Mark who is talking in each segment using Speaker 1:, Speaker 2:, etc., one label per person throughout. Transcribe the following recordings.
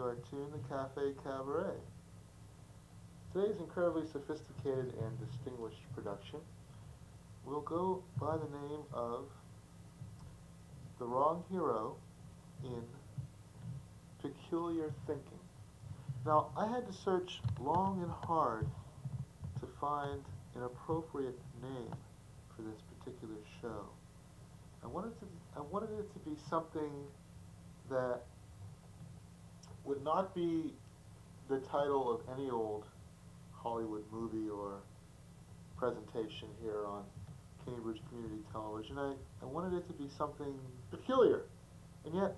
Speaker 1: You are tuned to Cafe Cabaret. Today's incredibly sophisticated and distinguished production will go by the name of The Wrong Hero in Peculiar Thinking. Now, I had to search long and hard to find an appropriate name for this particular show. I wanted it to be something that would not be the title of any old Hollywood movie or presentation here on Cambridge Community Television. I wanted it to be something peculiar and yet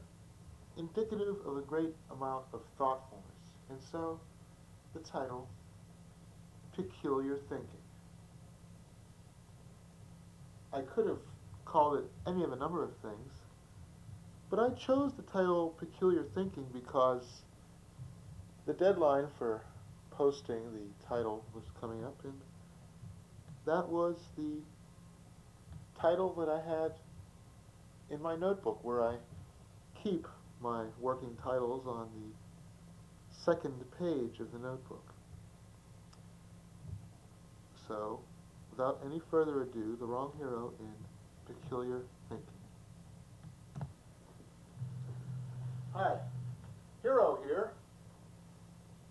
Speaker 1: indicative of a great amount of thoughtfulness. And so, the title, Peculiar Thinking. I could have called it any of a number of things, but I chose the title Peculiar Thinking because the deadline for posting the title was coming up, and that was the title that I had in my notebook where I keep my working titles on the second page of the notebook. So, without any further ado, The Wrong Hero in Peculiar Thinking. Hi, Hero here.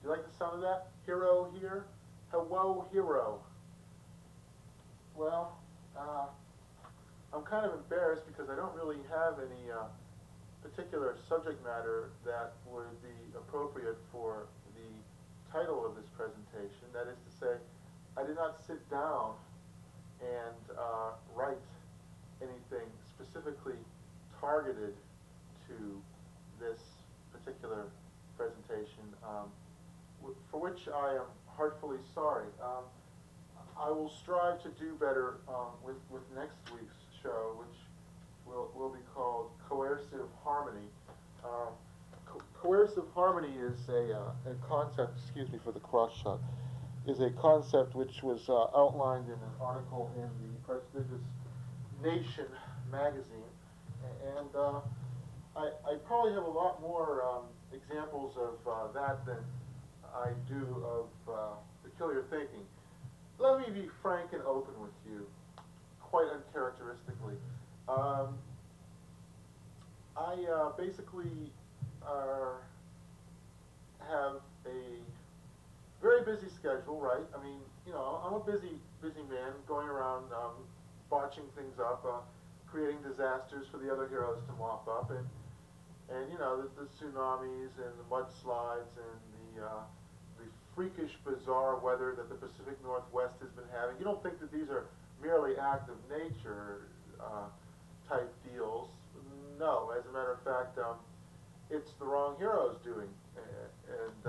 Speaker 1: You like the sound of that? Hero here. Hello, Hero. Well, I'm kind of embarrassed because I don't really have any particular subject matter that would be appropriate for the title of this presentation. That is to say, I did not sit down and write anything specifically targeted to this particular presentation, for which I am heartfully sorry. I will strive to do better with next week's show, which will be called Coercive Harmony. Coercive harmony is a concept, excuse me for the cross shot, is a concept which was outlined in an article in the prestigious Nation magazine. And I probably have a lot more examples of that than I do of peculiar thinking. Let me be frank and open with you, quite uncharacteristically. I basically have a very busy schedule, right? I mean, you know, I'm a busy man going around botching things up, creating disasters for the other heroes to mop up, and you know, the tsunamis and the mudslides and the freakish, bizarre weather that the Pacific Northwest has been having. You don't think that these are merely act of nature type deals. No, as a matter of fact, it's the wrong heroes doing. And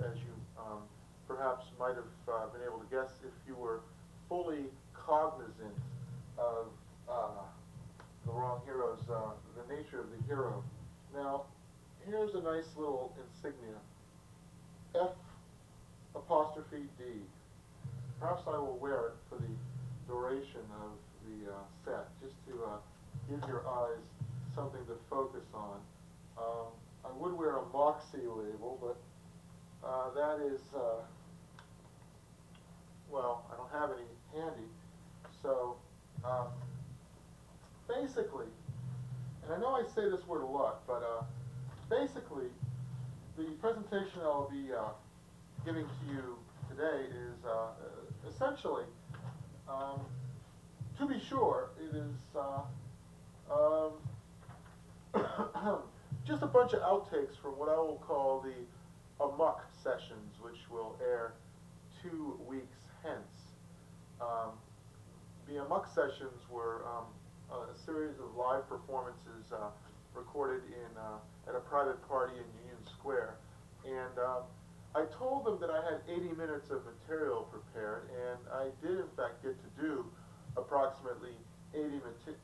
Speaker 1: as you perhaps might have been able to guess if you were fully cognizant of the wrong heroes, the nature of the hero. Now, here's a nice little insignia. F''D. Perhaps I will wear it for the duration of the set, just to give your eyes something to focus on. I would wear a Moxie label, but that is, well, I don't have any handy. So, basically, and I know I say this word a lot, but basically, the presentation I'll be giving to you today is essentially, to be sure, it is just a bunch of outtakes from what I will call the Amok sessions, which will air 2 weeks hence. The Amok sessions were a series of live performances recorded at a private party in Union Square, and I told them that I had 80 minutes of material prepared, and I did in fact get to do approximately 80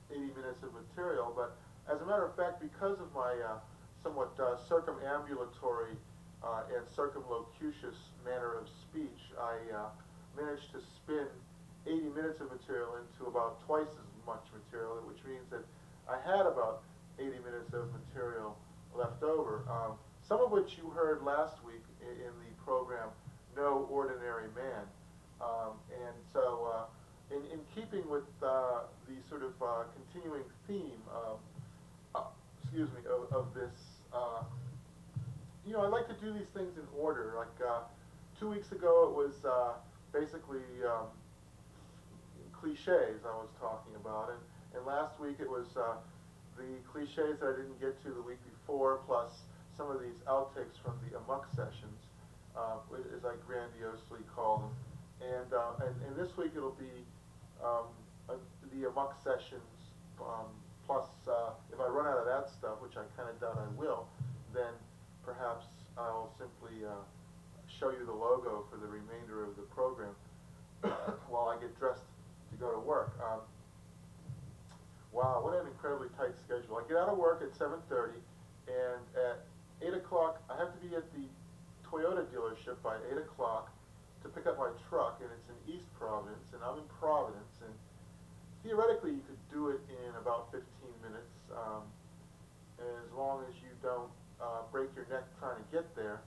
Speaker 1: minutes of material, but as a matter of fact, because of my somewhat circumambulatory and circumlocucious manner of speech, I managed to spin 80 minutes of material into about twice as much material, which means that I had about 80 minutes of material left over. some of which you heard last week in the program, No Ordinary Man. And so, in keeping with the sort of continuing theme of this, I like to do these things in order. Like 2 weeks ago, it was basically cliches I was talking about, and last week it was the cliches that I didn't get to the week before, plus some of these outtakes from the amok sessions, as I grandiosely call them. And this week it'll be the amok sessions, plus if I run out of that stuff, which I kind of doubt I will, then perhaps I'll simply show you the logo for the remainder of the program while I get dressed to go to work. Wow, what an incredibly tight schedule. I get out of work at 7:30, and at 8 o'clock, I have to be at the Toyota dealership by 8 o'clock to pick up my truck, and it's in East Providence, and I'm in Providence, and theoretically you could do it in about 15 minutes, as long as you don't break your neck trying to get there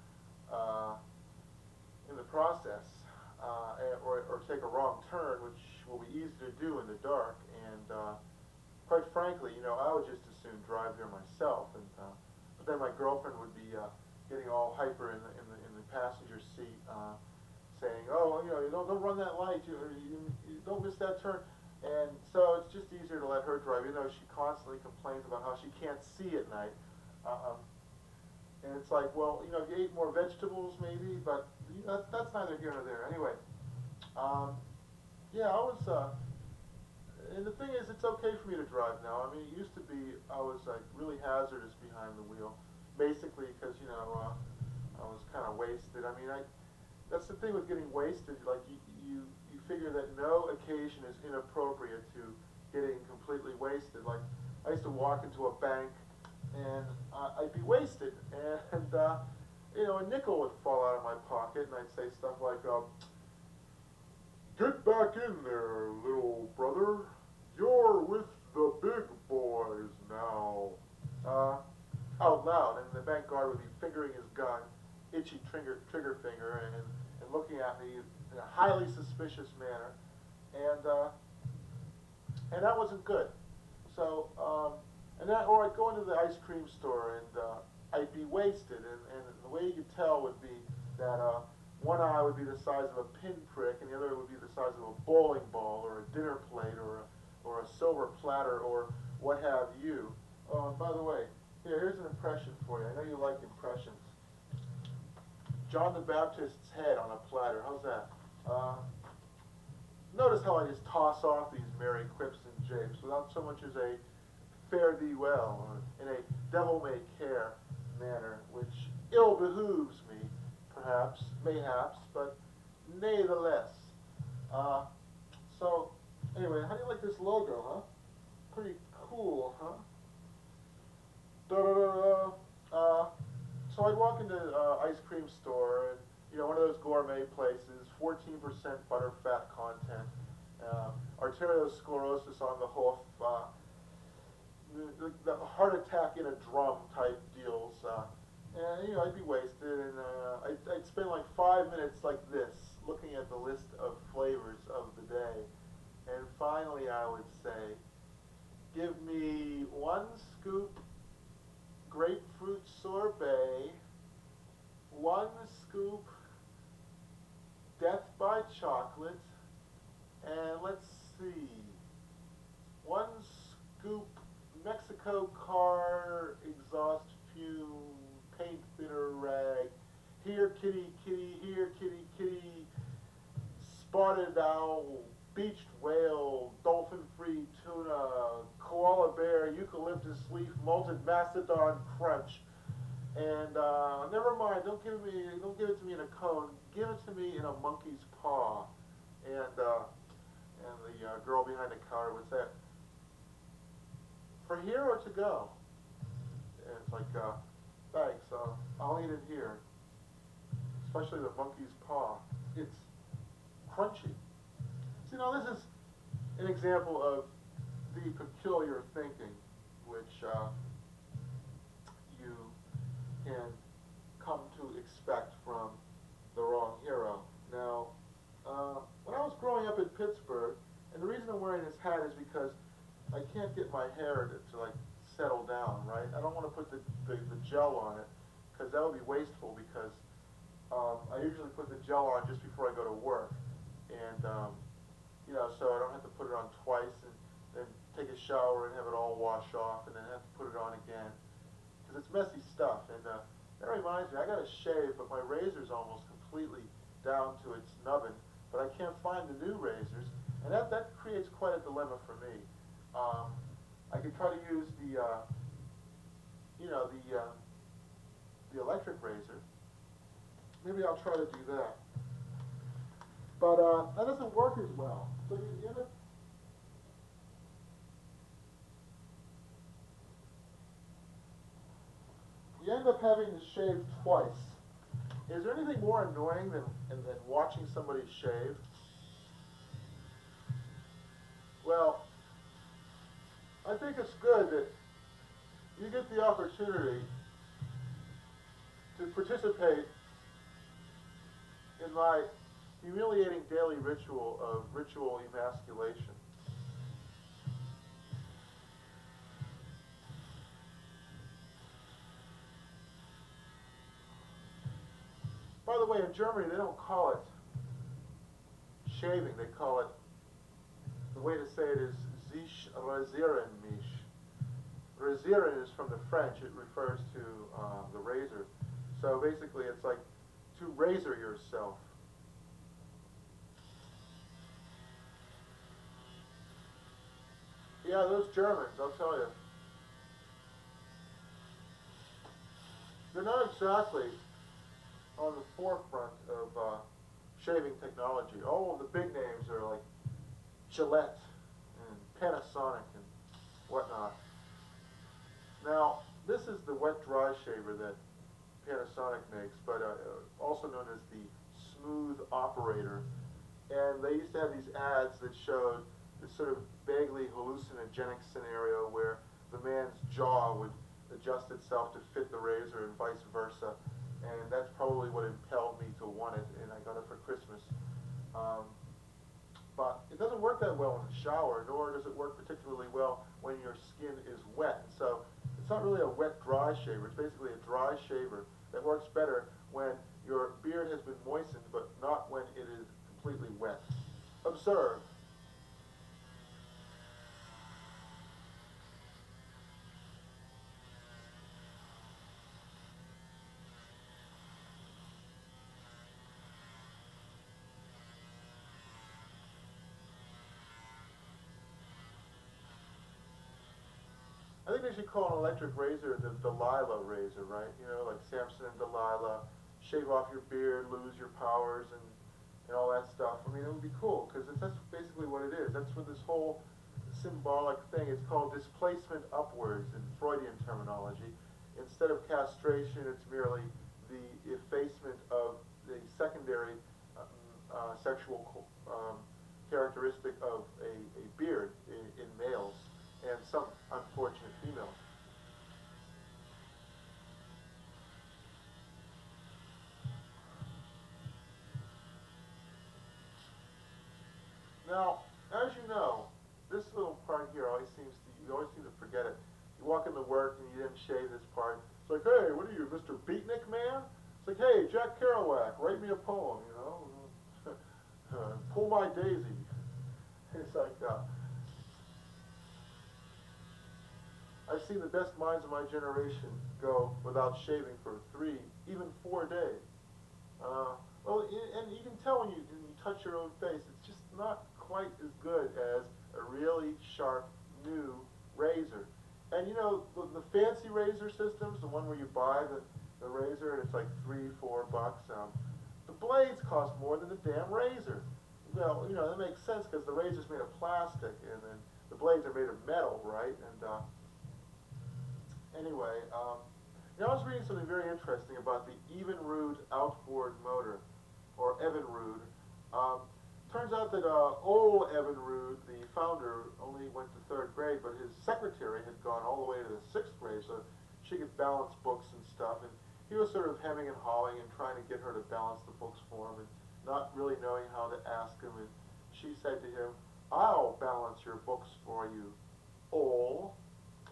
Speaker 1: in the process, or take a wrong turn, which will be easy to do in the dark. And quite frankly, I would just as soon drive there myself. And but then my girlfriend would be getting all hyper in the passenger seat, saying, "Oh, don't run that light. You don't miss that turn." And so it's just easier to let her drive, even though she constantly complains about how she can't see at night. And it's like, well, if you ate more vegetables, maybe, but that's neither here nor there. Anyway, yeah, I was, and the thing is, it's okay for me to drive now. I mean, it used to be I was like really hazardous behind the wheel, basically because I was kind of wasted. I mean, that's the thing with getting wasted. Like you figure that no occasion is inappropriate to getting completely wasted. Like I used to walk into a bank, and I'd be wasted, and a nickel would fall out of my pocket, and I'd say stuff like, "Get back in there, little brother. You're with the big boys now," out loud, and the bank guard would be fingering his gun, itchy trigger finger, and looking at me in a highly suspicious manner, and that wasn't good. So, or I'd go into the ice cream store, and I'd be wasted, and the way you could tell would be that one eye would be the size of a pinprick, and the other would be the size of a bowling ball, or a dinner plate, or a silver platter, or what have you. Oh, and by the way, here's an impression for you. I know you like impressions. John the Baptist's head on a platter. How's that? Notice how I just toss off these merry quips and japes without so much as a fare thee well, or in a devil-may-care manner, which ill behooves me, perhaps, mayhaps, but natheless. So, anyway, how do you like this logo, huh? Pretty cool, huh? Da-da-da-da. So I'd walk into ice cream store, and one of those gourmet places, 14% butterfat content, arteriosclerosis on the hoof, the heart attack in a drum type deals, and I'd be wasted, and I'd spend like 5 minutes like this, looking at the list of flavors of the day, and finally I would say, give me 1 scoop grapefruit sorbet, 1 scoop Death by Chocolate, and let's see, 1 scoop Mexico car exhaust fume paint thinner rag, here kitty kitty, here kitty kitty, spotted owl, beached whale, dolphin-free tuna, koala bear, eucalyptus leaf, malted mastodon crunch, and never mind. Don't give it to me in a cone. Give it to me in a monkey's paw. And the girl behind the counter would say, "For here or to go?" And it's like, thanks. I'll eat it here. Especially the monkey's paw. It's crunchy. So, this is an example of the peculiar thinking which you can expect from the wrong hero. Now, when I was growing up in Pittsburgh, and the reason I'm wearing this hat is because I can't get my hair to like settle down, right? I don't want to put the gel on it because that would be wasteful because I usually put the gel on just before I go to work. And, you know, so I don't have to put it on twice and then take a shower and have it all wash off and then have to put it on again because it's messy stuff. And that reminds me, I got to shave, but my razor's almost completely down to its nubbin, but I can't find the new razors, and that creates quite a dilemma for me. I could try to use the, you know, the electric razor. Maybe I'll try to do that. But that doesn't work as well. So you end up having to shave twice. Is there anything more annoying than watching somebody shave? Well, I think it's good that you get the opportunity to participate in my humiliating daily ritual of ritual emasculation. By the way, in Germany, they don't call it shaving. They call it, the way to say it is sich rasieren mich. Rasieren is from the French. It refers to the razor. So basically, it's like to razor yourself. Yeah, those Germans, I'll tell you. They're not exactly on the forefront of shaving technology. All of the big names are like Gillette and Panasonic and whatnot. Now, this is the wet-dry shaver that Panasonic makes, but also known as the Smooth Operator. And they used to have these ads that showed this sort of vaguely hallucinogenic scenario where the man's jaw would adjust itself to fit the razor and vice versa. And that's probably what impelled me to want it, and I got it for Christmas. But it doesn't work that well in the shower, nor does it work particularly well when your skin is wet. So it's not really a wet-dry shaver. It's basically a dry shaver that works better when your beard has been moistened, but not when it is completely wet. Observe. I think they should call an electric razor the Delilah razor, right? You know, like Samson and Delilah, shave off your beard, lose your powers, and all that stuff. I mean, it would be cool, because that's basically what it is. That's what this whole symbolic thing, it's called displacement upwards in Freudian terminology. Instead of castration, it's merely the effacement of the secondary sexual characteristic of a beard in males and some unfortunate females. Now, as you know, this little part here always you always seem to forget it. You walk into work and you didn't shave this part. It's like, hey, what are you, Mr. Beatnik man? It's like, hey, Jack Kerouac, write me a poem, you know? Pull my daisy. It's like, I've seen the best minds of my generation go without shaving for 3, even 4 days. Well, and you can tell when you touch your own face, it's just not quite as good as a really sharp, new razor. And you know, the fancy razor systems, the one where you buy the razor and it's like $3-4, the blades cost more than the damn razor. Well, you know, that makes sense because the razor's made of plastic and then the blades are made of metal, right? And anyway, you know, I was reading something very interesting about the Evinrude outboard motor, or Evinrude. Turns out that old Evinrude, the founder, only went to 3rd grade, but his secretary had gone all the way to the 6th grade, so she could balance books and stuff. And he was sort of hemming and hawing and trying to get her to balance the books for him and not really knowing how to ask him. And she said to him, "I'll balance your books for you, Ole."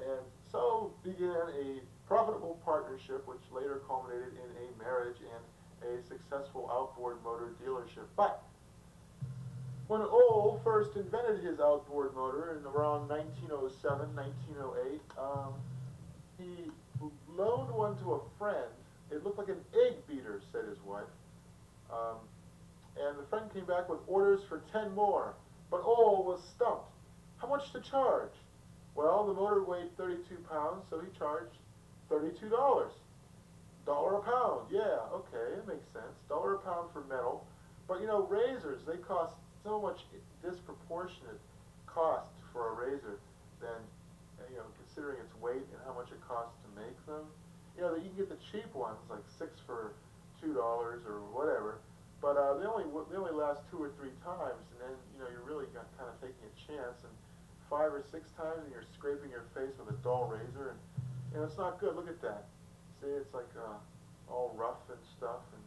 Speaker 1: And so began a profitable partnership which later culminated in a marriage and a successful outboard motor dealership. But when Ole first invented his outboard motor in around 1907, 1908, he loaned one to a friend. It looked like an egg beater, said his wife. And the friend came back with orders for 10 more. But Ole was stumped. How much to charge? Well, the motor weighed 32 pounds, so he charged $32. Dollar a pound. Yeah, okay, it makes sense. Dollar a pound for metal. But you know, razors, they cost so much disproportionate cost for a razor than, you know, considering its weight and how much it costs to make them. You know, you can get the cheap ones, like 6 for $2 or whatever, but they only last 2 or 3 times, and then, you know, you're really kind of taking a chance, and 5 or 6 times, and you're scraping your face with a dull razor, and you know, it's not good. Look at that. See, it's like all rough and stuff, and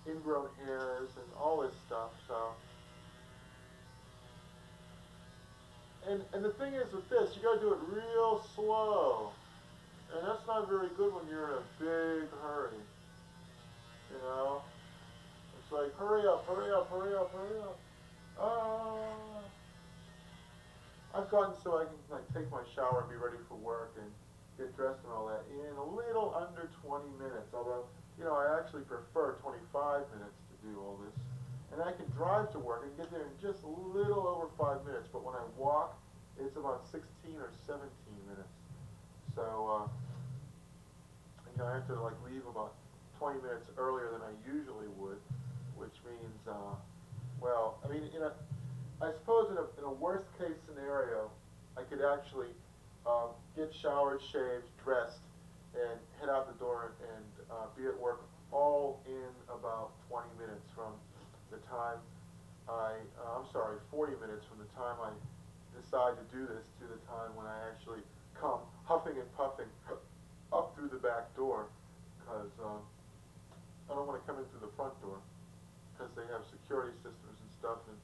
Speaker 1: ingrown hairs and all this stuff. So, and the thing is with this, you got to do it real slow, and that's not very good when you're in a big hurry. You know, it's like hurry up, hurry up, hurry up, hurry up. I've gotten so I can like take my shower and be ready for work and get dressed and all that in a little under 20 minutes. Although, you know, I actually prefer 25 minutes to do all this. And I can drive to work and get there in just a little over 5 minutes. But when I walk, it's about 16 or 17 minutes. So, you know, I have to like leave about 20 minutes earlier than I usually would, which means, well, I mean, I suppose in a worst case scenario, I could actually get showered, shaved, dressed, and head out the door and be at work all in about 20 minutes from the time I'm sorry, 40 minutes from the time I decide to do this to the time when I actually come huffing and puffing up through the back door, because I don't want to come in through the front door because they have security systems and stuff, and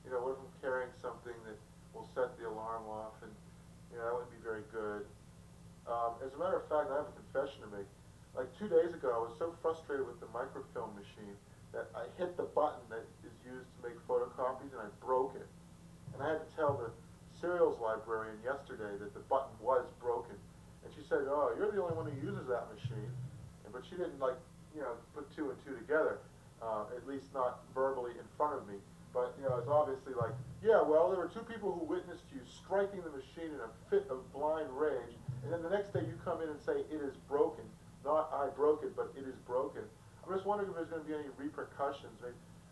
Speaker 1: you know, what if I'm carrying something that will set the alarm off, and you know, that wouldn't be very good. As a matter of fact, I have a confession to make. Like 2 days ago, I was so frustrated with the microfilm machine that I hit the button that is used to make photocopies, and I broke it. And I had to tell the serials librarian yesterday that the button was broken. And she said, "Oh, you're the only one who uses that machine." But she didn't, like, you know, put 2 and 2 together, at least not verbally in front of me. But, you know, it's obviously like, yeah, well, there were 2 people who witnessed you striking the machine in a fit of blind rage, and then the next day you come in and say, "It is broken." Not "I broke it," but "It is broken." I'm just wondering if there's going to be any repercussions.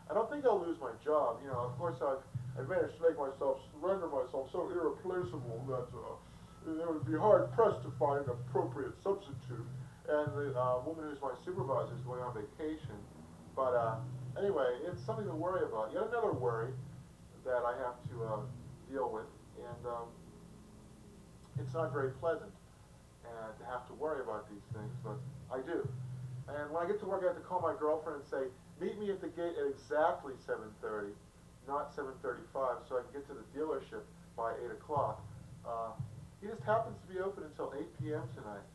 Speaker 1: I don't think I'll lose my job. You know, of course, I've managed to make myself, render myself so irreplaceable that it would be hard-pressed to find an appropriate substitute. And the woman who's my supervisor is going on vacation. But anyway, it's something to worry about. Yet another worry that I have to deal with, and it's not very pleasant to have to worry about these things, but I do. And when I get to work, I have to call my girlfriend and say, "Meet me at the gate at exactly 7:30, not 7:35, so I can get to the dealership by 8 o'clock. He just happens to be open until 8 p.m. tonight.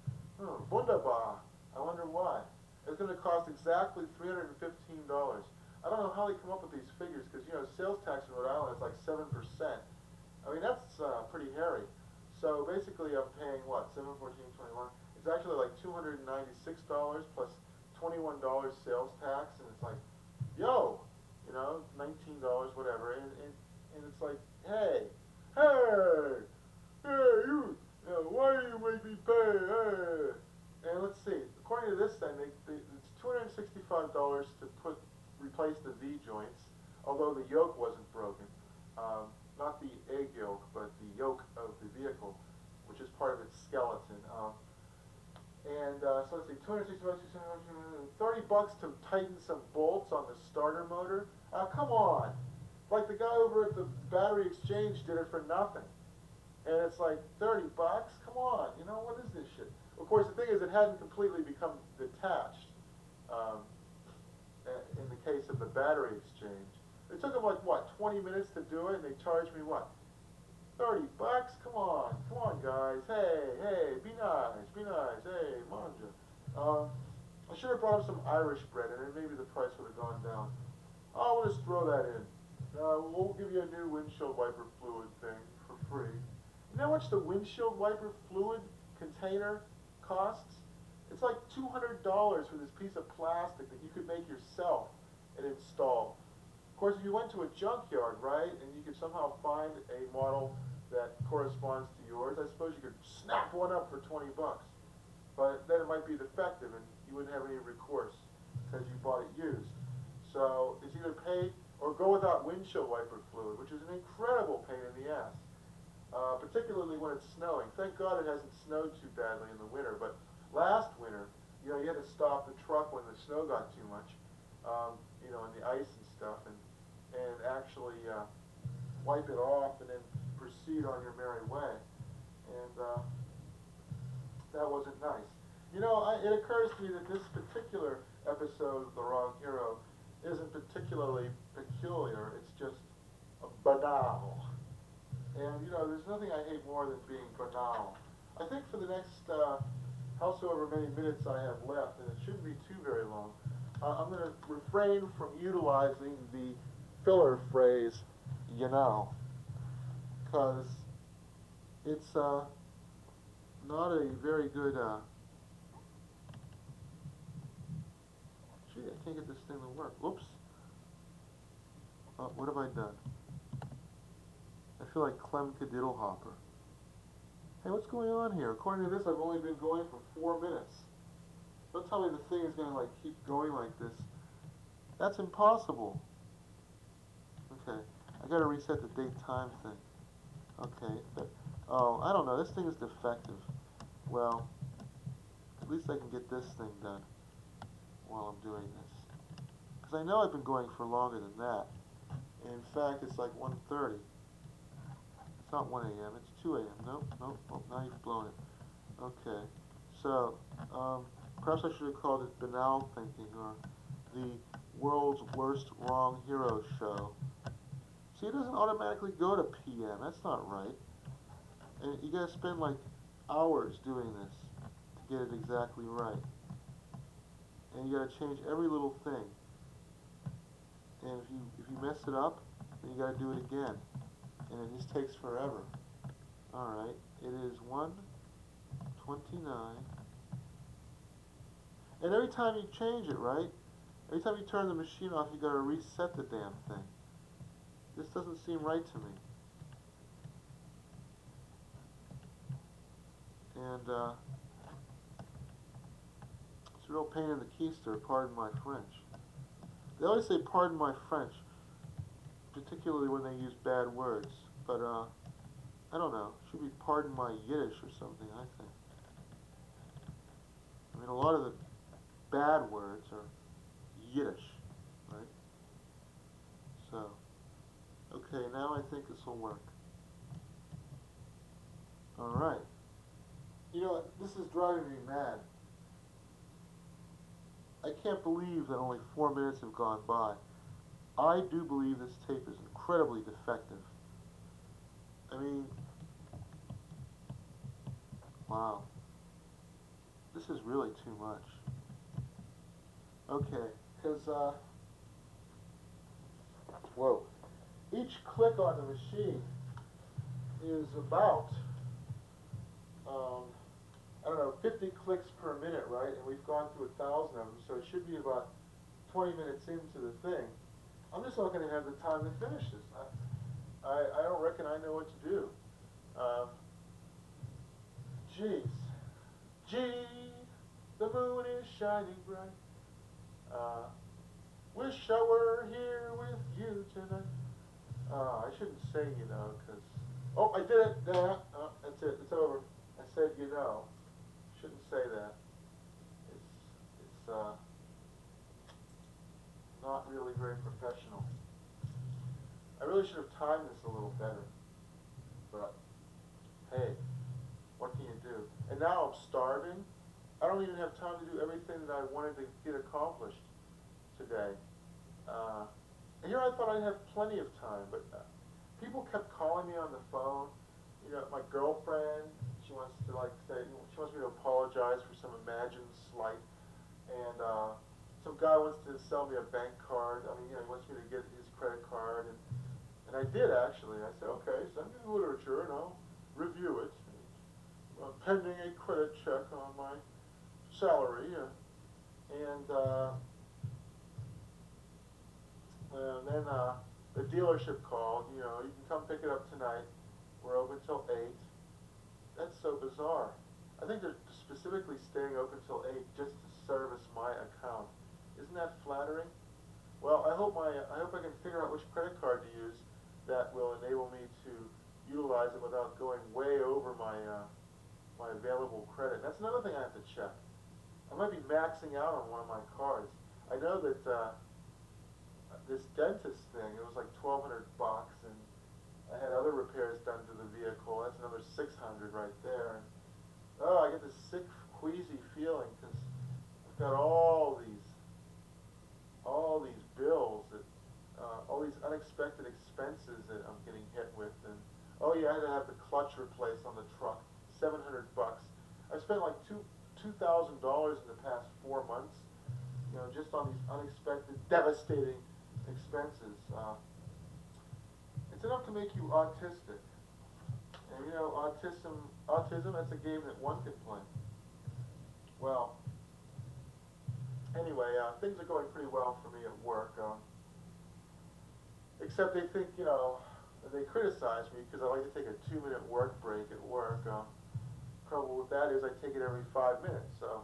Speaker 1: Wunderbar. I wonder why. It's going to cost exactly $315. I don't know how they come up with these figures, because, you know, sales tax in Rhode Island is like 7%. I mean, that's pretty hairy. So basically, I'm paying, what, 7, 14, 21? It's actually like $296 plus $21 sales tax, and it's like, yo, you know, $19, whatever, and it's like, hey, you know, why do you make me pay, hey? And let's see, according to this thing, it's $265 to replace the V joints, although the yoke wasn't broken. Not the egg yolk, but the yoke of the vehicle, which is part of its skeleton. So let's see, $260, $30 to tighten some bolts on the starter motor. Come on. Like the guy over at the battery exchange did it for nothing. And it's like, $30? Come on, you know, what is this shit? Of course, the thing is, it hadn't completely become detached. Um, in the case of the battery exchange, it took them like what, 20 minutes to do it, and they charged me what, 30 bucks? Come on, guys. Hey, be nice, Hey, manja. I should have brought him some Irish bread, and then maybe the price would have gone down. Oh, we'll just throw that in. We'll give you a new windshield wiper fluid thing for free. You know how much the windshield wiper fluid container costs? It's like $200 for this piece of plastic that you could make yourself and install. Of course, if you went to a junkyard, right, and you could somehow find a model that corresponds to yours, I suppose you could snap one up for 20 bucks. But then it might be defective and you wouldn't have any recourse because you bought it used. So it's either pay or go without windshield wiper fluid, which is an incredible pain in the ass, particularly when it's snowing. Thank God it hasn't snowed too badly in the winter, but last winter, you know, you had to stop the truck when the snow got too much, you know, and the ice and stuff, and actually wipe it off and then proceed on your merry way. And that wasn't nice. You know, it occurs to me that this particular episode of The Wrong Hero isn't particularly peculiar. It's just banal. And, you know, there's nothing I hate more than being banal. I think for the next howsoever many minutes I have left, and it shouldn't be too very long, I'm going to refrain from utilizing the filler phrase, you know, because it's not a very good, gee, I can't get this thing to work. Whoops. What have I done? I feel like Clem Cadiddlehopper. Hey, what's going on here? According to this, I've only been going for 4 minutes. Don't tell me the thing is going to like keep going like this. That's impossible. Okay, I got to reset the date time thing. Okay, oh, I don't know. This thing is defective. Well, at least I can get this thing done while I'm doing this. Because I know I've been going for longer than that. And in fact, it's like 1:30. It's not 1 a.m., it's 2 a.m. Nope, now you've blown it. Okay, so, perhaps I should have called it Banal Thinking, or the World's Worst Wrong Hero Show. See, it doesn't automatically go to PM, that's not right. And you gotta spend like hours doing this to get it exactly right. And you gotta change every little thing. And if you mess it up, then you gotta do it again. And it just takes forever. Alright, it is 1:29. And every time you change it, right? Every time you turn the machine off, you gotta reset the damn thing. This doesn't seem right to me. And it's a real pain in the keister, pardon my French. They always say pardon my French, particularly when they use bad words. But I don't know. It should be pardon my Yiddish or something, I think. I mean, a lot of the bad words are Yiddish, right? So, okay, now I think this will work. Alright. You know, this is driving me mad. I can't believe that only 4 minutes have gone by. I do believe this tape is incredibly defective. I mean, wow. This is really too much. Okay, because, whoa. Each click on the machine is about, I don't know, 50 clicks per minute, right? And we've gone through 1,000 of them, so it should be about 20 minutes into the thing. I'm just not going to have the time to finish this. I don't reckon I know what to do. Jeez. Gee, the moon is shining bright. Wish I were here with you tonight. I shouldn't say you know, because... Oh, I did it! That's it. It's over. I said you know. Shouldn't say that. It's not really very professional. I really should have timed this a little better. But, hey, what can you do? and now I'm starving. I don't even have time to do everything that I wanted to get accomplished today. Uh, Here I thought I'd have plenty of time, but people kept calling me on the phone. You know, my girlfriend, she wants to like say, she wants me to apologize for some imagined slight, and some guy wants to sell me a bank card. I mean, you know, he wants me to get his credit card, and I did actually. I said, okay, send me the literature and I'll review it, pending a credit check on my salary, and then the dealership called, you know, you can come pick it up tonight. We're open till 8. That's so bizarre. I think they're specifically staying open till 8 just to service my account. Isn't that flattering? Well, I hope I can figure out which credit card to use that will enable me to utilize it without going way over my my available credit. That's another thing I have to check. I might be maxing out on one of my cards. I know that this dentist thing, it was like $1,200, and I had other repairs done to the vehicle. That's another $600 right there. And, oh, I get this sick, queasy feeling because I've got all these bills that, all these unexpected expenses that I'm getting hit with. And oh yeah, I had to have the clutch replaced on the truck, $700. I spent like $2,000 in the past 4 months, you know, just on these unexpected, devastating expenses. It's enough to make you autistic. And you know, autism, that's a game that one can play. Well, anyway, things are going pretty well for me at work. Except they think, you know, they criticize me because I like to take a 2-minute work break at work. Trouble with that is I take it every 5 minutes. So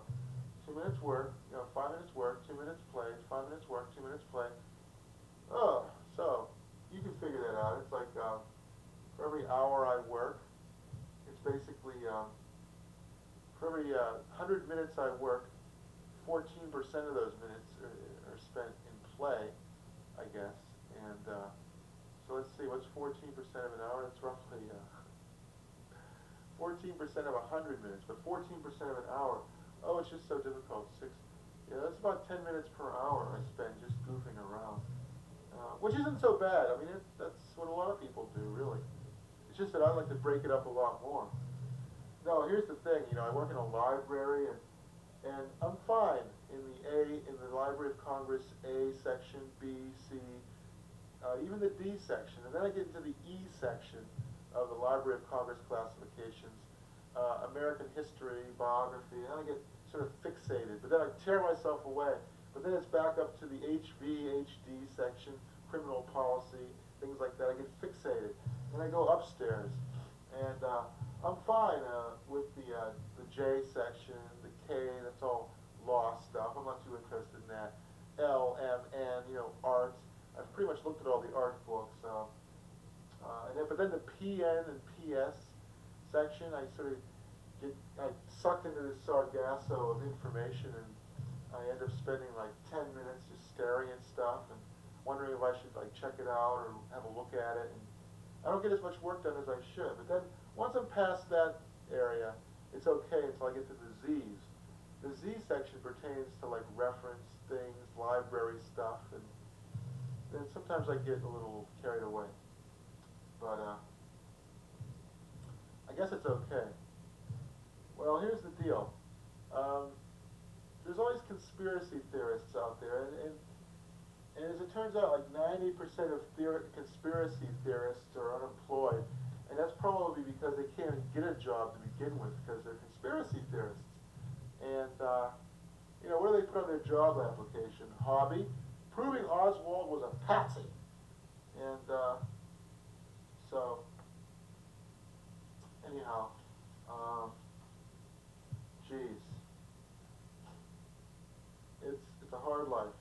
Speaker 1: 2 minutes work, you know, 5 minutes work, 2 minutes play, 5 minutes work, 2 minutes play. Oh, so you can figure that out. It's like for every hour I work, it's basically for every 100 minutes I work, 14% of those minutes are spent in play, I guess. And so let's see, what's 14% of an hour? That's roughly 14% of 100 minutes, but 14% of an hour. Oh, it's just so difficult. Yeah, that's about 10 minutes per hour I spend just goofing around, which isn't so bad. I mean, that's what a lot of people do, really. It's just that I like to break it up a lot more. No, here's the thing. You know, I work in a library, and I'm fine in the Library of Congress A section, B, C, even the D section, and then I get into the E section of the Library of Congress classifications, American history, biography, and I get sort of fixated, but then I tear myself away. But then it's back up to the HV, HD section, criminal policy, things like that. I get fixated. Then I go upstairs, and I'm fine with the J section, the K, that's all law stuff. I'm not too interested in that. L, M, N, you know, art. I've pretty much looked at all the art books. But then the PN and PS section, I sort of get sucked into this sargasso of information, and I end up spending like 10 minutes just staring at stuff and wondering if I should like check it out or have a look at it. And I don't get as much work done as I should. But then once I'm past that area, it's okay until I get to the Z's. The Z section pertains to like reference things, library stuff, and then sometimes I get a little carried away. But I guess it's okay. Well, here's the deal. There's always conspiracy theorists out there, and as it turns out, like 90% of conspiracy theorists are unemployed, and that's probably because they can't get a job to begin with because they're conspiracy theorists. And you know, what do they put on their job application? Hobby, proving Oswald was a patsy. And so anyhow, geez, it's a hard life,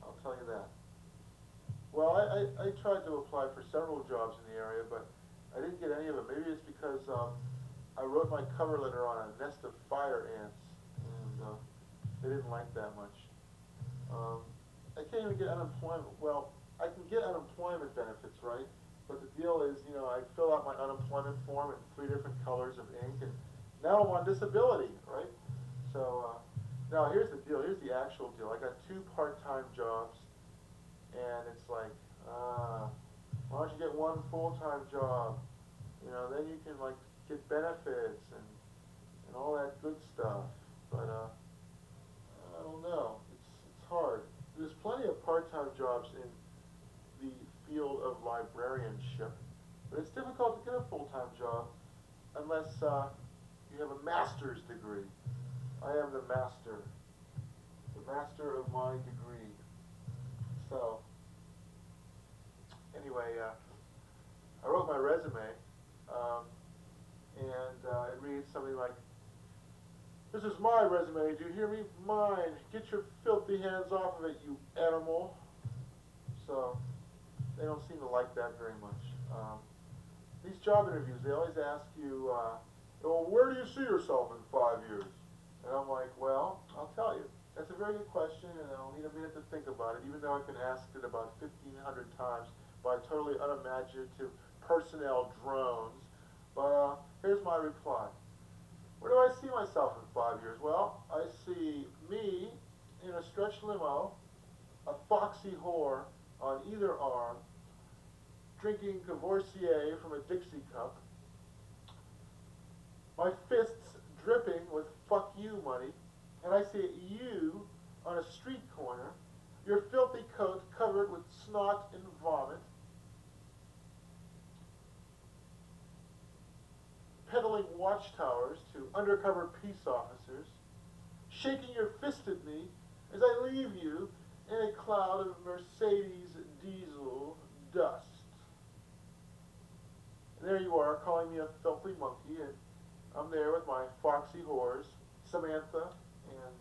Speaker 1: I'll tell you that. Well, I tried to apply for several jobs in the area, but I didn't get any of them. Maybe it's because I wrote my cover letter on a nest of fire ants, and they didn't like that much. I can't even get unemployment. Well, I can get unemployment benefits, right? But the deal is, you know, I fill out my unemployment form in 3 different colors of ink, and Now I'm on disability, right? So now here's the deal. Here's the actual deal. I got 2 part-time jobs, and it's like, why don't you get 1 full-time job? You know, then you can like get benefits and all that good stuff. But I don't know. It's hard. There's plenty of part-time jobs in the field of librarianship, but it's difficult to get a full-time job unless you have a master's degree. I am the master of my degree. So anyway, I wrote my resume, and it reads something like, "This is my resume, do you hear me? Mine. Get your filthy hands off of it, you animal." So they don't seem to like that very much. These job interviews, they always ask you, well, where do you see yourself in 5 years? And I'm like, well, I'll tell you. That's a very good question, and I'll need a minute to think about it, even though I've been asked it about 1,500 times by totally unimaginative personnel drones. But here's my reply. Where do I see myself in 5 years? Well, I see me in a stretch limo, a foxy whore on either arm, drinking Courvoisier from a Dixie cup, my fists dripping with fuck you money, and I see you on a street corner, your filthy coat covered with snot and vomit, peddling watchtowers to undercover peace officers, shaking your fist at me as I leave you in a cloud of Mercedes diesel dust. And there you are, calling me a filthy monkey, and I'm there with my foxy whores, Samantha, and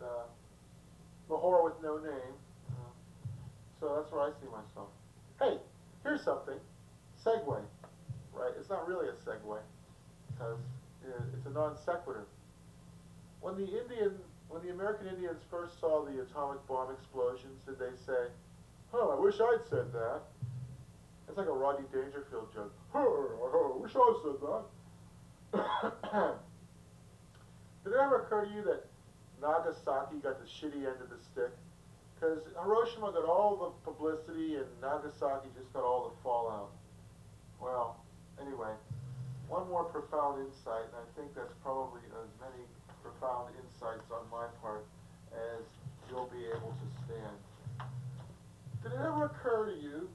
Speaker 1: the whore with no name. So that's where I see myself. Hey, here's something. Segue, right? It's not really a segue, because it's a non sequitur. When the American Indians first saw the atomic bomb explosions, did they say, "Huh, I wish I'd said that"? It's like a Rodney Dangerfield joke. "Huh, I wish I'd said that." Did it ever occur to you that Nagasaki got the shitty end of the stick? Because Hiroshima got all the publicity and Nagasaki just got all the fallout. Well, anyway, one more profound insight, and I think that's probably as many profound insights on my part as you'll be able to stand. Did it ever occur to you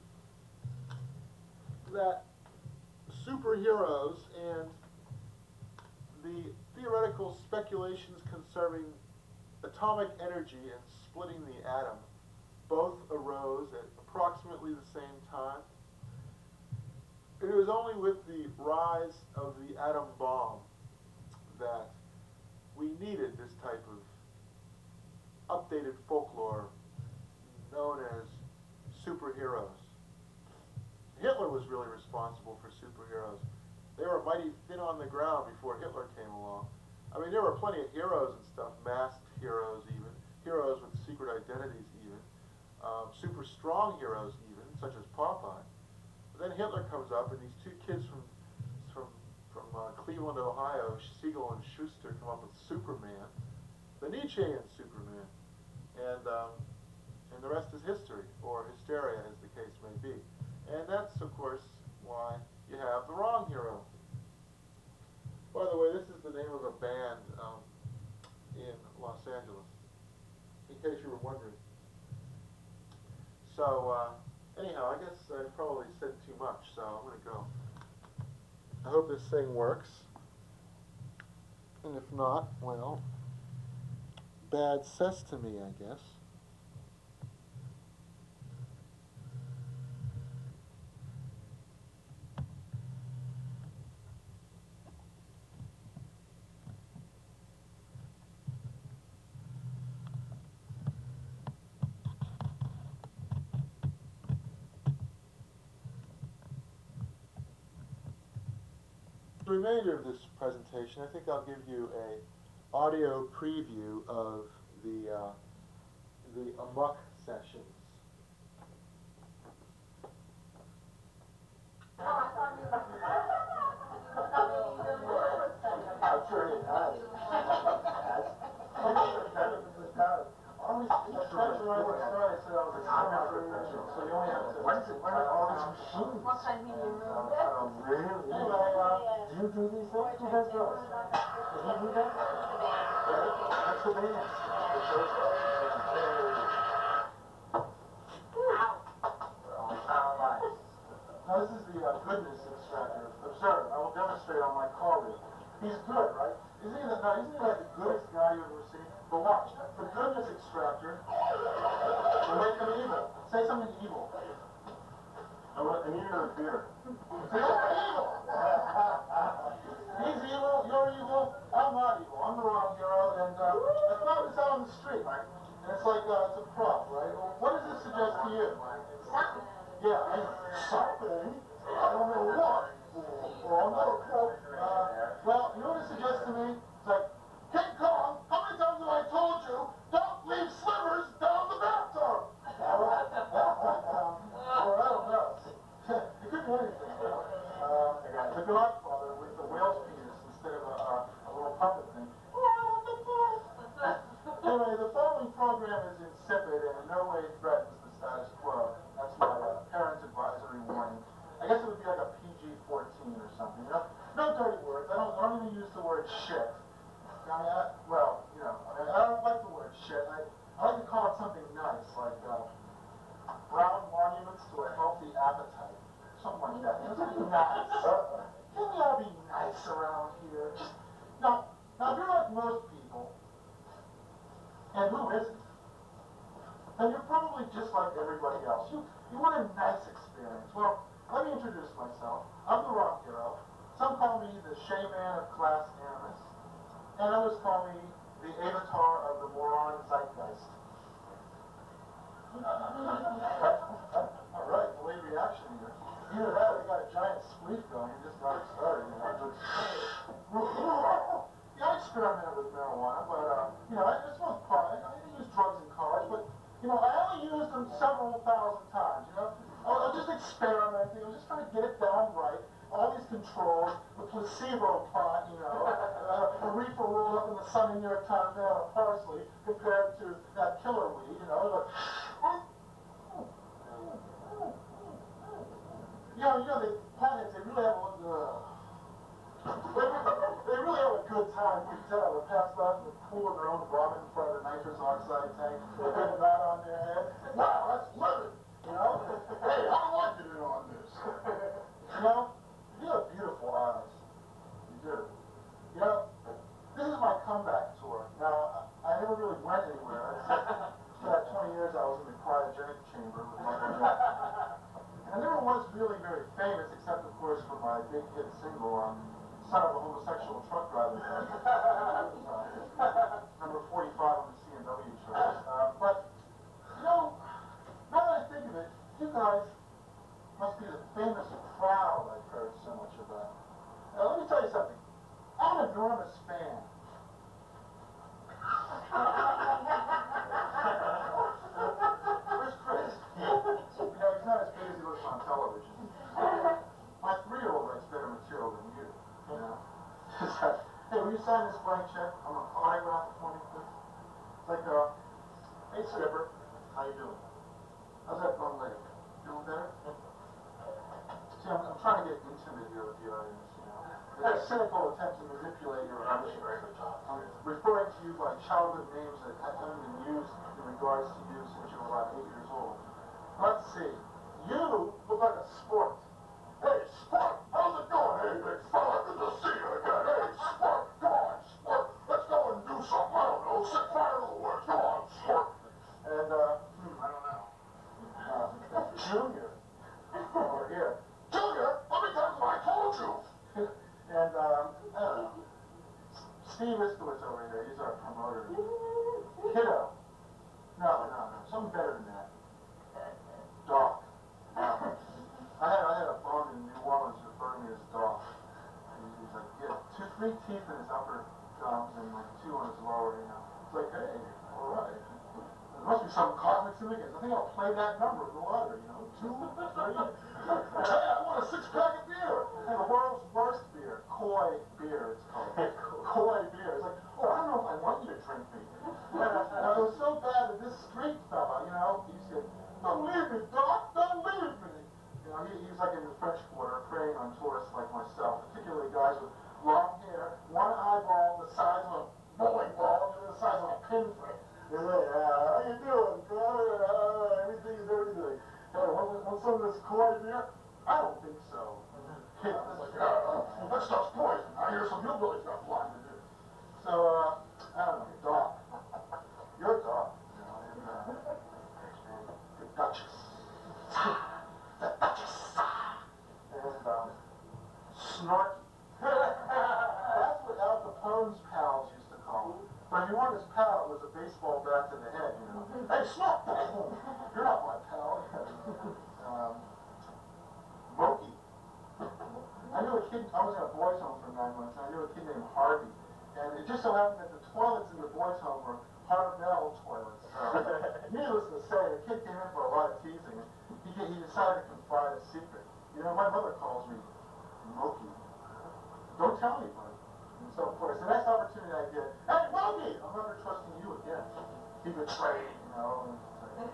Speaker 1: that superheroes and the theoretical speculations concerning atomic energy and splitting the atom both arose at approximately the same time? It was only with the rise of the atom bomb that we needed this type of updated folklore known as superheroes. Hitler was really responsible for superheroes. They were mighty thin on the ground before Hitler came along. I mean, there were plenty of heroes and stuff, masked heroes even, heroes with secret identities even, super strong heroes even, such as Popeye. But then Hitler comes up, and these 2 kids from Cleveland, Ohio, Siegel and Schuster, come up with Superman, the Nietzschean Superman, and the rest is history, or hysteria, as the case may be. And that's, of course, why you have the wrong hero. By the way, this is the name of a band in Los Angeles, in case you were wondering. So, anyhow, I guess I probably said too much, so I'm going to go. I hope this thing works. And if not, well, bad cess to me, I guess. The remainder of this presentation, I think I'll give you a audio preview of the amok sessions. That's very nice. That's where I was started. I said I was a semi-professional, so you only have to learn all these machines.
Speaker 2: What time do you
Speaker 1: Really? Anyway, do you do these things? Who does those? Does he do that? That's the band. Now this is the goodness extractor. Observe, I will demonstrate on my colleague. He's good, right? Isn't he like the goodest guy you've ever seen? But watch, the goodness extractor will make him evil. Say something evil. I need another beer. Say something evil. He's evil, you're evil, I'm not evil. I'm the wrong hero, and I found this out on the street. And it's like, it's a prop, right? Well, what does this suggest to you?
Speaker 2: Something.
Speaker 1: Yeah, something. I don't know what. Well, no, well, you know what it suggests to me? It's like, King Kong, how many times have I told you, don't leave slivers down the bathtub? Or I don't know. It could be anything, you know. The Godfather with the whale's penis instead of a little puppet thing. Anyway, the following program is insipid and in no way threatens the status quo. That's my parent advisory warning. I guess it would be like a PG-14 or something, you know? No dirty words. I don't even use the word shit. I mean, I don't like the word shit. I like to call it something nice, like brown monuments to a healthy appetite. Something like that. You know, something nice. Can we all be nice around here? Just, now if you're like most people, and who isn't, then you're probably just like everybody else. You want a nice experience. Well, let me introduce myself. I'm the rock hero. Some call me the Shaman of class animus, and others call me the avatar of the moron zeitgeist. All right, delayed reaction here. Either that or you got a giant spleef going and just got it started. You know? Yeah, I experimented with marijuana, but I smoked pot. I didn't use drugs in college, but I only used them several thousand times. I was just experimenting. I was just trying to get it down right. All these controls, the placebo pot, a reefer rolled up in the Sunday New York Times out of parsley compared to that killer weed, the potheads, they really have they really have a good time, you can tell. They're passed out in the pool of their own vomit in front of the nitrous oxide tank. They put a knot on their head. Wow, that's living, Hey, how do I get in on this? You have beautiful eyes. You do. This is my comeback tour. Now, I never really went anywhere. For that 20 years I was in the cryogenic chamber with Michael Jackson. And I never was really very famous, except, of course, for my big hit single, Son of a Homosexual Truck Driver. Number 45 on the C&W charts. But, now that I think of it, you guys must be the famous crowd I've heard so much about. Now, let me tell you something. I'm an enormous fan. Where's Chris? He's not as big as he looks on television. My 3-year-old writes better material than you. Hey, will you sign this blank check? I'm going to autograph it for me, please. It's like, hey, Skipper, how you doing? How's that bum leg? Feeling better? See, I'm trying to get intimate here with the audience, It's a cynical attempt to manipulate your emotions. I'm referring to you by childhood names that haven't been used in regards to you since you were about 8 years old. Let's see. You look like a sport. Hey, Sport! How's it going? Hey, big fella, good to see you again. Hey, Sport! Come on, Sport! Let's go and do something. I don't know. Set fire to the works. Come on, Sport! And, I don't know. Junior. Over here. Junior! How many times have I told you? And, I don't know. Steve Iskowitz over here. He's our promoter. Kiddo. No. Something better than that. Doc. I had a bum in New Orleans refer to me as Doc. He's like, he had 3 teeth in his upper gums and like 2 on his lower, It's like, hey, all right. There must be some cosmic significance. I think I'll play that number in the lottery, 2, 3. Hey, I want a 6-pack of beer. And the world's worst beer, Koi beer, it's called. Koi beer. It's like, I don't know if I want you to drink me. Now, it was so bad that this
Speaker 2: himself, particularly guys with long hair, one eyeball the size of a bowling ball, and the other size of a pinprick. They're like, how you doing, brother? Everything is everything. Hey, want some of this Kool-Aid beer? I don't think so. Hey, like, that stuff's poison. I hear some hillbillies got blind to do. So, I don't know, your dog. Your dog, you know, and, the Duchess. The Duchess. And, Snorky. That's what Al Capone's pals used to call him. But if you weren't his pal, it was a baseball bat to the head, you know. Hey, Snort! You're not my pal. Moki. I knew a kid, I was in a boys' home for 9 months, and I knew a kid named Harvey. And it just so happened that the toilets in the boys' home were Harvell toilets. Needless to say, the kid came in for a lot of teasing. He decided to confide a secret. You know, my mother calls me Moki. Don't tell anybody. So, of course, the next opportunity I get, hey, Moki! I'm never trusting you again. He betrayed, you know. And,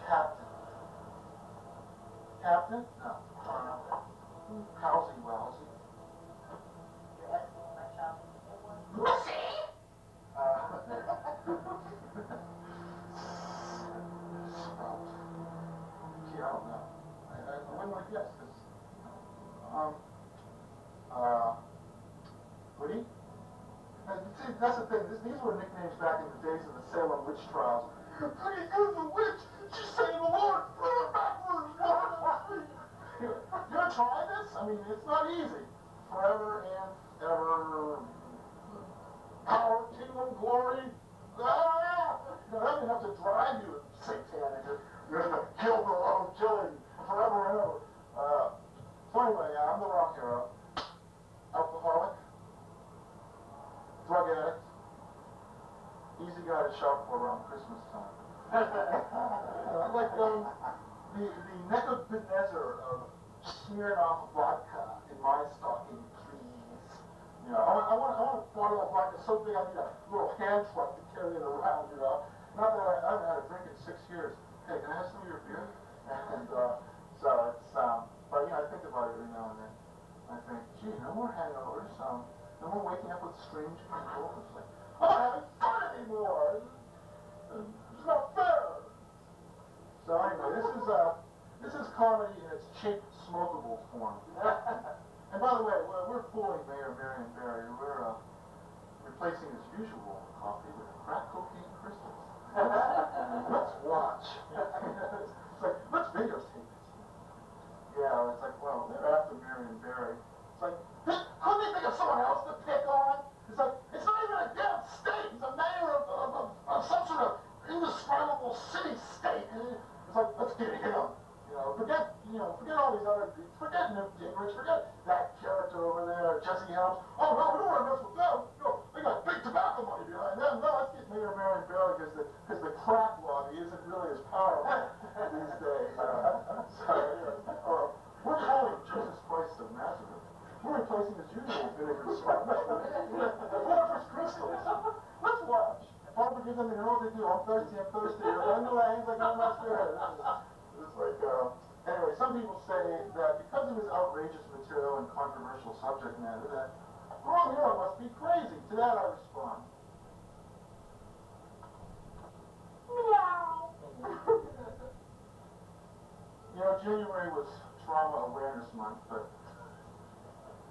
Speaker 2: Captain. Captain? No. Housey Wowsy. Lucy! Gee, I don't know. I wouldn't want to guess, because, Woody? See, that's the thing. These were nicknames back in the days of the Salem witch trials. Pretty good, the witch! She's saying the Lord! You ever try this? I mean, it's not easy. Forever and ever. Power, kingdom, glory. Ah! You know, that would have to drive you satanic. You're going to kill the love of killing forever and ever. So anyway, I'm the rock hero. Alcoholic. Drug addict. Easy guy to shop for around Christmas time. Like the Nebuchadnezzar of smearing off vodka in my stocking, please. You know, I want a bottle of vodka so big I need a little hand truck to carry it around, you know. Not that I haven't had a drink in 6 years. Hey, can I have some of your beer? And so it's, but you know, I think about it every now and then. I think, gee, no more hangovers, no more waking up with strange people. It's like, I'm not having fun anymore. It's not fair. So anyway, this is comedy in its cheap, smokable form. And by the way, we're fooling Mayor Marion Barry. We're replacing his usual coffee with crack cocaine crystals. Let's watch. It's like, let's videotape it. Yeah, it's like, well, they're after Marion Barry. It's like, couldn't they think of someone else to pick on? It's like, it's not even a damn state. He's a mayor of some sort of indescribable city-state. It's like, let's get him. Forget all these other, forget Newt Gingrich, forget that character over there, Jesse Helms. Oh, no, we don't want to mess with them. No, they got big tobacco money behind them. No, let's get Mayor Marion Barry because the crack lobby isn't really as powerful these days. We're calling Jesus Christ of Nazareth. We're replacing his usual vinegar smoke. Fortress crystals. Let's watch. Father gives them, you know what they do. I'm thirsty. I know that hands like I'm not sure. It's like, anyway, some people say that because of his outrageous material and controversial subject matter, that Wrong Hero must be crazy. To that I respond, meow. You know, January was Trauma Awareness Month, but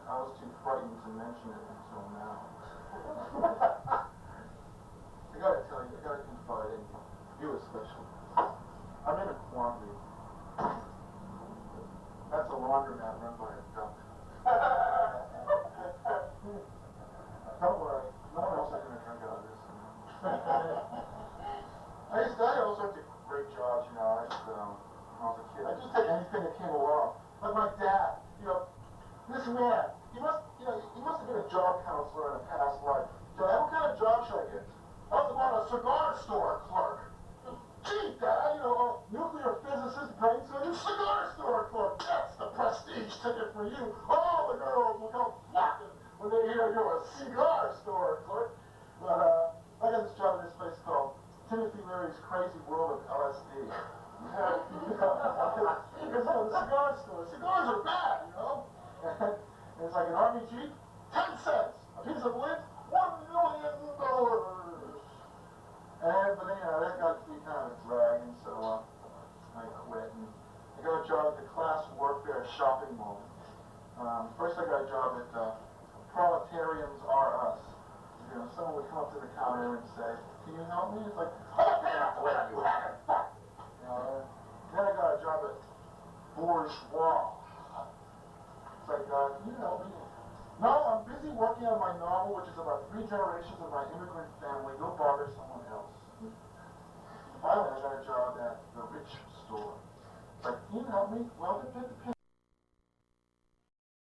Speaker 2: I was too frightened to mention it until now. I gotta tell you, I gotta confide in you especially. I'm in a quandary. That's a laundromat run by a duck. Don't worry, no one else is going to drink out of this. I had all sorts of great jobs, you know, when I was a kid. I just take anything that came along. Like my dad, you know, this man, he must have been a job counselor in a past life. Dad, what kind of job should I get? I was about a cigar store clerk. Gee, Dad, you know, nuclear physicist, brain surgeon, cigar store clerk. That's the prestige ticket for you. All the girls will come flocking when they hear you're a cigar store clerk. But I got this job in this place called Timothy Leary's Crazy World of LSD. Because, you know, the cigar store, cigars are bad, you know. And it's like an army jeep, 10 cents. A piece of wood, $1 million. But then, that got to be kind of a drag, and so I quit. And I got a job at the Class Warfare Shopping Mall. First I got a job at Proletarians Are Us. Someone would come up to the counter and say, "Can you help me?" It's like, "I'm not paying off the way you have it." Then I got a job at Bourgeois. It's like, "Can you help me?" "No, I'm busy working on my novel, which is about 3 generations of my immigrant family. Go bother someone else." Finally, I got a job at the Rich Store. It's like, "Can you help me?" "Well,